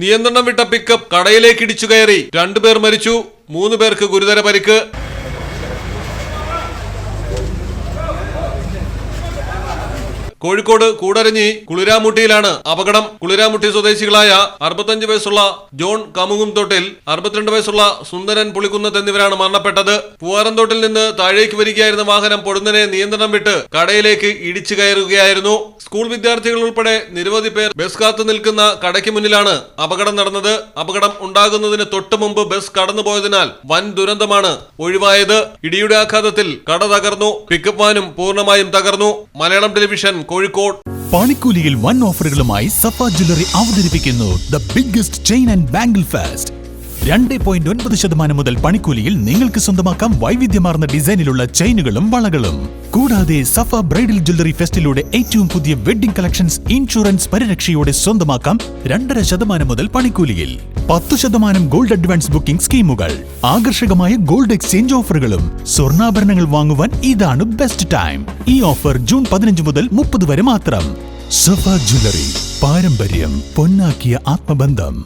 നിയന്ത്രണം വിട്ട പിക്കപ്പ് കടയിലേക്ക് ഇടിച്ചു കയറി 2 പേർ മരിച്ചു, 3 പേർക്ക് ഗുരുതര പരിക്ക്. കോഴിക്കോട് കൂടരഞ്ഞി കുളിരാമുട്ടിയിലാണ് അപകടം. കുളിരാമുട്ടി സ്വദേശികളായ 65 വയസ്സുള്ള ജോൺ കമുങ്ങുംതോട്ടിൽ, 62 വയസ്സുള്ള സുന്ദരൻ പുളിക്കുന്നത്ത് എന്നിവരാണ് മരണപ്പെട്ടത്. പൂവാരംതോട്ടിൽ നിന്ന് താഴേക്ക് വരികയായിരുന്ന വാഹനം പൊടുന്നനെ നിയന്ത്രണം വിട്ട് കടയിലേക്ക് ഇടിച്ചു കയറുകയായിരുന്നു. സ്കൂൾ വിദ്യാർത്ഥികൾ ഉൾപ്പെടെ നിരവധി പേർ ബസ് കാത്തു നിൽക്കുന്ന കടയ്ക്ക് മുന്നിലാണ് അപകടം നടന്നത്. അപകടം ഉണ്ടാകുന്നതിന് തൊട്ടു മുമ്പ് ബസ് കടന്നുപോയതിനാൽ വൻ ദുരന്തമാണ് ഒഴിവായത്. ഇടിയുടെ ആഘാതത്തിൽ കട തകർന്നു, പിക്കപ്പ് വാനും പൂർണ്ണമായും തകർന്നു. മലയാളം ടെലിവിഷൻ, കോഴിക്കോട്. പണിക്കൂലിയിൽ വൻ ഓഫറുകളുമായി സഫ ജ്വല്ലറി അവതരിപ്പിക്കുന്നു the biggest chain and bangle fest. 2.9% മുതൽ പണിക്കൂലിയിൽ നിങ്ങൾക്ക് സ്വന്തമാക്കാം വൈവിധ്യമാർന്ന ഡിസൈനിലുള്ള ചെയിനുകളും വളകളും. കൂടാതെ സഫ ബ്രൈഡൽ ജ്വല്ലറി ഫെസ്റ്റിലൂടെ ഏറ്റവും പുതിയ വെഡിംഗ് കളക്ഷൻസ് ഇൻഷുറൻസ് പരിരക്ഷയോടെ സ്വന്തമാക്കാം 2.5% മുതൽ പണിക്കൂലിയിൽ. 10% ഗോൾഡ് അഡ്വാൻസ് ബുക്കിംഗ് സ്കീമുകൾ, ആകർഷകമായ ഗോൾഡ് എക്സ്ചേഞ്ച് ഓഫറുകളും. സ്വർണ്ണാഭരണങ്ങൾ വാങ്ങുവാൻ ഇതാണ് ബെസ്റ്റ് ടൈം. ഈ ഓഫർ ജൂൺ 15 മുതൽ 30 വരെ മാത്രം. സഫ ജ്വല്ലറി, പാരമ്പര്യം പൊന്നാക്കിയ ആത്മബന്ധം.